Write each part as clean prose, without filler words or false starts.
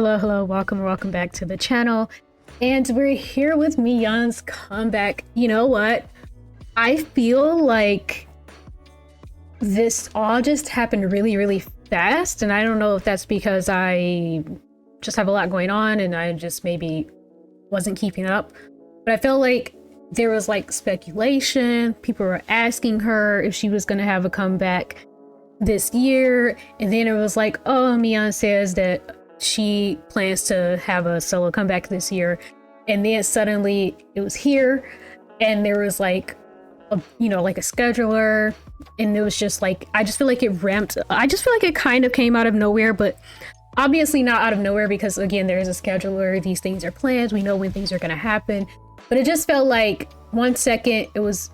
Hello, welcome back to the channel. And we're here with Miyeon's comeback. You know what? I feel like this all just happened really fast, and I don't know if that's because I just have a lot going on and I just maybe wasn't keeping up. But I felt like there was like speculation. People were asking her if she was going to have a comeback this year, and then it was like, oh, Miyeon says that she plans to have a solo comeback this year, and then suddenly it was here, and there was like a, like a scheduler, and it was just like, I just feel like it ramped. I just feel like it kind of came out of nowhere, but obviously not out of nowhere, because again, there is a scheduler. These things are planned. We know when things are going to happen, but it just felt like 1 second it was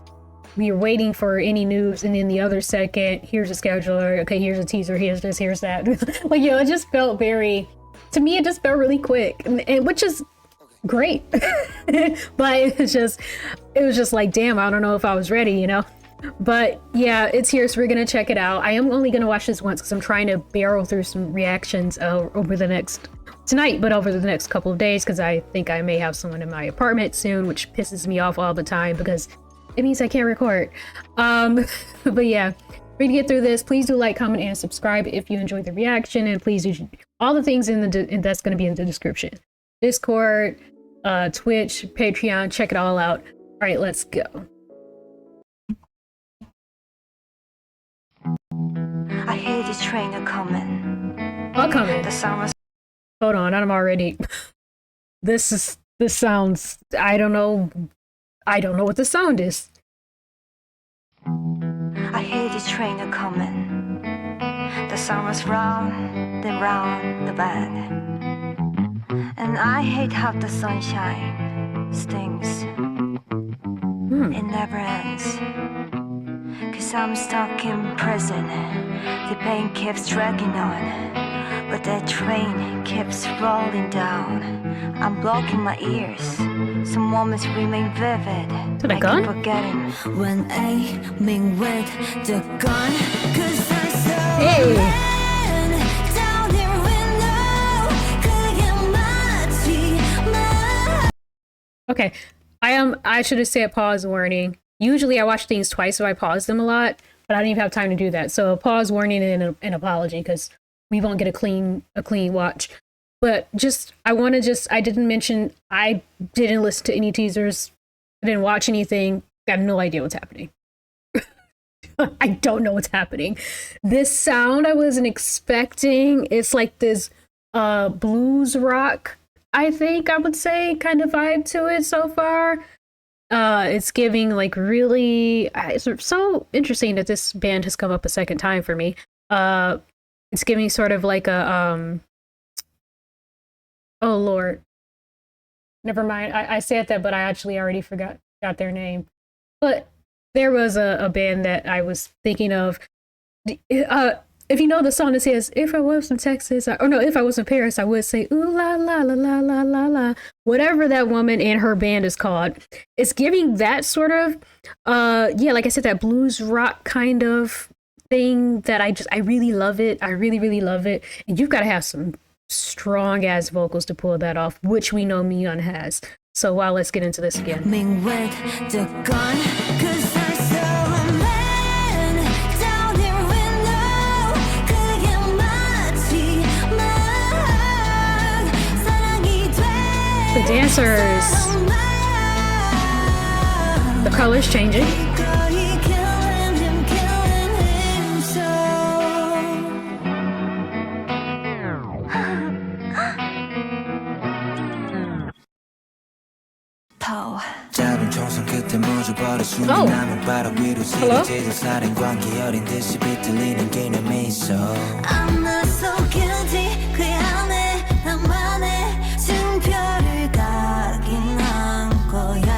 we were waiting for any news, and then the other second, here's a scheduler, okay, here's a teaser, here's this, here's that. Like, it just felt to me, it just felt really quick, and which is great. But it was just like, damn, I don't know if I was ready, But yeah, it's here, so we're gonna check it out. I am only gonna watch this once because I'm trying to barrel through some reactions over the next couple of days, because I think I may have someone in my apartment soon, which pisses me off all the time because it means I can't record. But yeah, we're gonna get through this. Please do like, comment, and subscribe if you enjoyed the reaction, and please do all the things that's gonna be in the description. Discord, Twitch, Patreon, check it all out. All right, let's go. I hear this train coming. I'll come in. The sound was. Hold on, I'm already. This sounds. I don't know what the sound is. I hear this train coming. The sound was round, then round the bend. And I hate how the sunshine stings. It never ends. 'Cause I'm stuck in prison. The pain keeps dragging on. But that train keeps rolling down. I'm blocking my ears. Some moments remain vivid. To the gun? Keep forgetting when aiming with the gun. 'Cause I saw Hey. down their window. Okay, I should have said pause warning. Usually I watch things twice, so I pause them a lot, but I didn't even have time to do that. So a pause warning and an apology, because we won't get a clean watch. But I didn't mention, I didn't listen to any teasers. I didn't watch anything. I have no idea what's happening. I don't know what's happening. This sound I wasn't expecting. It's like this blues rock, I think I would say, kind of vibe to it so far. It's giving like really, it's so interesting that this band has come up a second time for me. It's giving sort of like a oh Lord, never mind. I said that, but I actually already forgot their name. But there was a band that I was thinking of. If you know the song that says, if I was in Texas, if I was in Paris, I would say, ooh la la la la la la la. Whatever that woman and her band is called. It's giving that sort of, yeah, like I said, that blues rock kind of thing that I really love it. I really love it. And you've got to have some strong ass vocals to pull that off, which we know Miyeon has. So let's get into this again. With the gun, 'cause I saw a man down their window. 그게 마치 막 사랑이 돼. The dancers, the colors changing. Oh. Hello? I'm not so guilty. 그 안에 나만의 증표를 가긴 한 거야.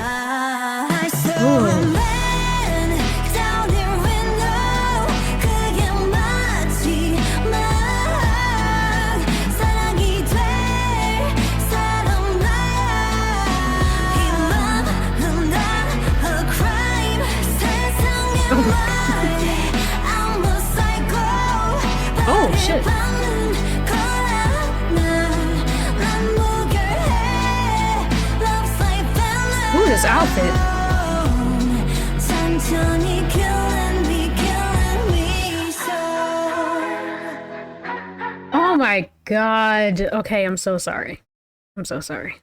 I saw a man down their window. 그게 마치 막 사랑이 될 사람 나야. 이 맘은 다 a crime. 세상에 I'm a psycho. Oh shit. outfit. Oh my god. Okay, I'm so sorry. I'm so sorry.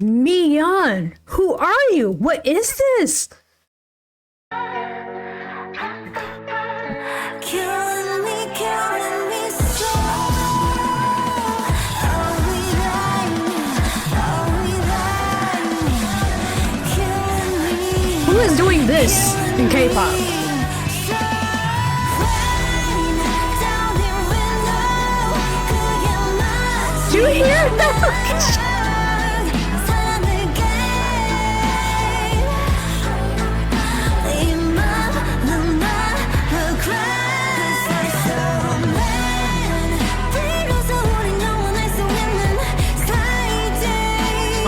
Miyeon, who are you? What is this? Who is doing this in K-pop? Do you hear that?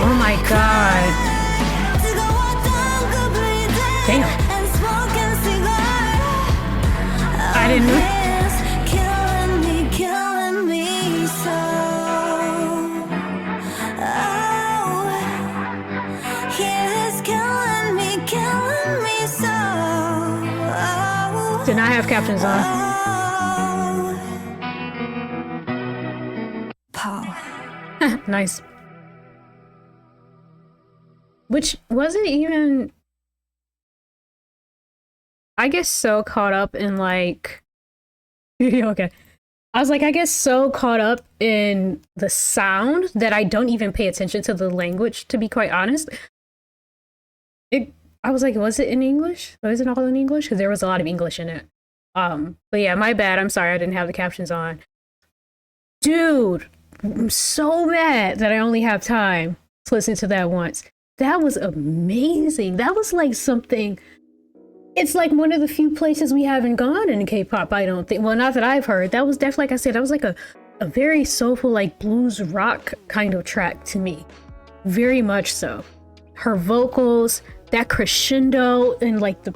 Oh my god. Damn. I didn't know. Did not have captions on. Nice. Which wasn't even, I guess, so caught up in like, okay. I was like, I guess so caught up in the sound that I don't even pay attention to the language, to be quite honest. I was like, was it in English? Was it all in English? Because there was a lot of English in it. But yeah, my bad. I'm sorry I didn't have the captions on. Dude, I'm so mad that I only have time to listen to that once. That was amazing. That was like something. It's like one of the few places we haven't gone in K-pop, I don't think. Well, not that I've heard. That was definitely, like I said, that was like a very soulful, like blues rock kind of track to me. Very much so. Her vocals, that crescendo, and like the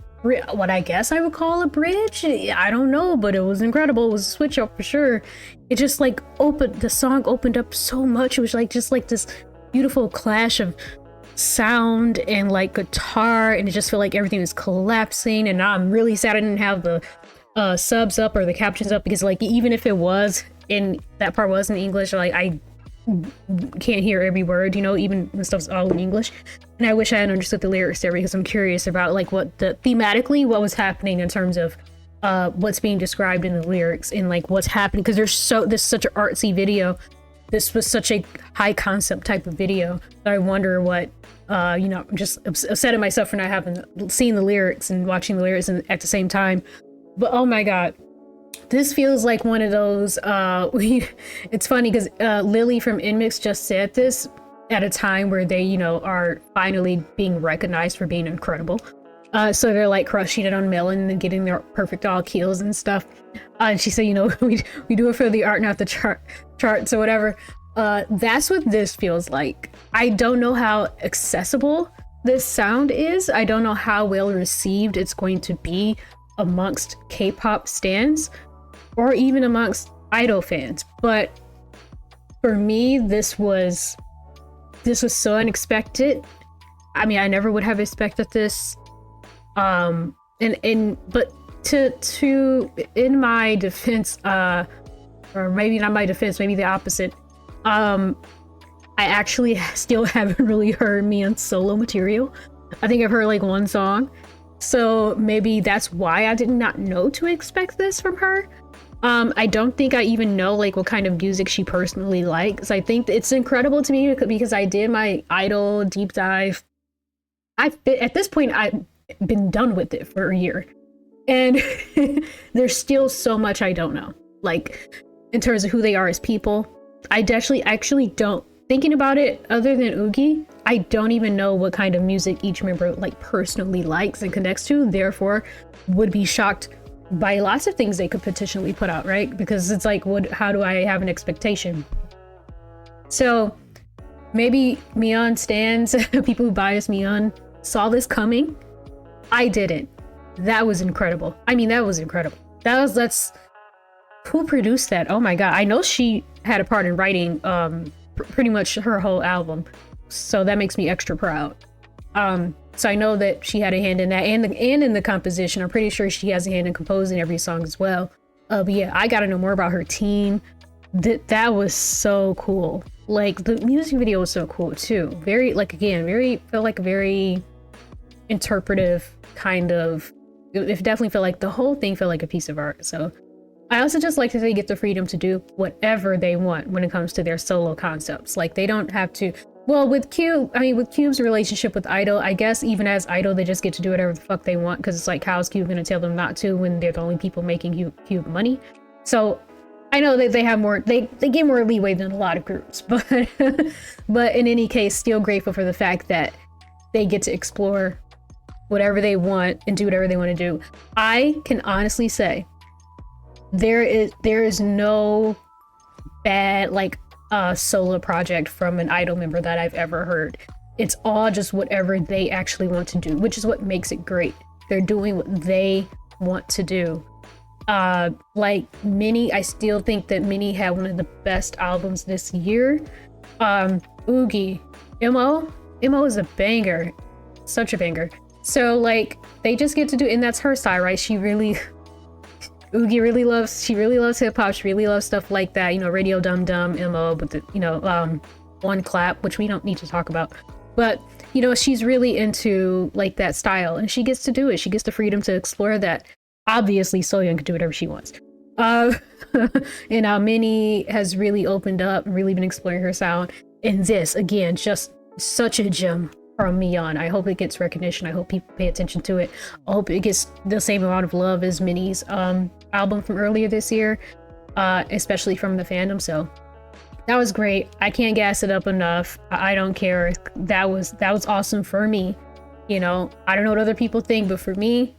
what I guess I would call a bridge. I don't know, but it was incredible. It was a switch up for sure. It just like the song opened up so much. It was like just like this beautiful clash of sound and like guitar, and it just felt like everything was collapsing. And now I'm really sad I didn't have the subs up or the captions up, because like even if it was in that part was in English, like I can't hear every word, you know, even when stuff's all in English. And I wish I had understood the lyrics there, because I'm curious about like what the thematically what was happening in terms of what's being described in the lyrics and like what's happening, because this is such an artsy video. This was such a high concept type of video that I wonder what you know, I'm just upset at myself for not having seen the lyrics and watching the lyrics at the same time. But oh my god, this feels like one of those it's funny because Lily from NMIXX just said this at a time where they, you know, are finally being recognized for being incredible. So they're like crushing it on Melon and getting their perfect all kills and stuff. And she said, you know, we do it for the art, not the charts or whatever. That's what this feels like. I don't know how accessible this sound is. I don't know how well received it's going to be amongst K-pop stans or even amongst idol fans. But for me, this was so unexpected. I mean, I never would have expected this. But to in my defense, or maybe not my defense, maybe the opposite. I actually still haven't really heard Miyeon's solo material. I think I've heard like one song. So maybe that's why I did not know to expect this from her. I don't think I even know like what kind of music she personally likes. I think it's incredible to me because I did my i-dle deep dive. At this point, I've been done with it for a year. And there's still so much I don't know. Like in terms of who they are as people. I actually don't thinking about it, other than Oogie, I don't even know what kind of music each member like personally likes and connects to. Therefore, would be shocked by lots of things they could potentially put out, right? Because it's like, how do I have an expectation? So maybe Miyeon stands, people who bias Miyeon saw this coming. I didn't. That was incredible. I mean, that was incredible. That's who produced that? Oh my god. I know she had a part in writing pretty much her whole album. So that makes me extra proud. So I know that she had a hand in that and in the composition. I'm pretty sure she has a hand in composing every song as well. But yeah, I got to know more about her team. That was so cool. Like the music video was so cool too. Very, like, again, felt like a very interpretive kind of, it definitely felt like the whole thing felt like a piece of art. So I also just like that they get the freedom to do whatever they want when it comes to their solo concepts. Like they don't have to, well, with Cube's relationship with i-dle, I guess even as i-dle, they just get to do whatever the fuck they want, because it's like, how's Cube gonna tell them not to when they're the only people making Cube money? So I know that they have more, they get more leeway than a lot of groups, but but in any case, still grateful for the fact that they get to explore whatever they want and do whatever they want to do. I can honestly say there is no bad like solo project from an i-dle member that I've ever heard. It's all just whatever they actually want to do, which is what makes it great. They're doing what they want to do. Like Bini, I still think that Bini had one of the best albums this year. Oogie, Mo is a banger, such a banger. So like they just get to do, and that's her style, right? Oogie really loves hip hop. She really loves stuff like that, you know, Radio Dum Dum, Mo, but the, you know, One Clap, which we don't need to talk about. But you know, she's really into like that style, and she gets to do it. She gets the freedom to explore that. Obviously, Soyeon can do whatever she wants. And Bini has really opened up and really been exploring her sound. And this, again, just such a gem from Miyeon. I hope it gets recognition. I hope people pay attention to it. I hope it gets the same amount of love as Bini's album from earlier this year, especially from the fandom. So that was great. I can't gas it up enough. I don't care. That was awesome for me. You know, I don't know what other people think, but for me,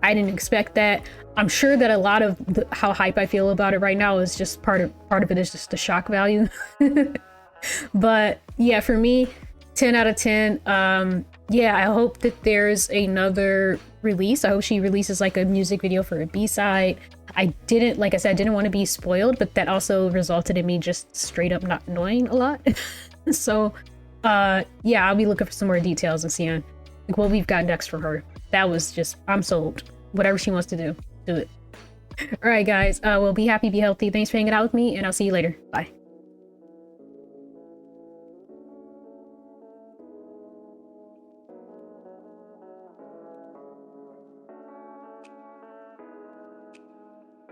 I didn't expect that. I'm sure that a lot of how hype I feel about it right now is just part of it is just the shock value. But yeah, for me, 10 out of 10. Yeah, I hope that there's another release. I hope she releases like a music video for a B-side. Like I said, I didn't want to be spoiled, but that also resulted in me just straight up not knowing a lot. So yeah, I'll be looking for some more details and seeing like what we've got next from her. That was just, I'm sold. Whatever she wants to do it. All right, guys. Well, be happy, be healthy. Thanks for hanging out with me, and I'll see you later. Bye.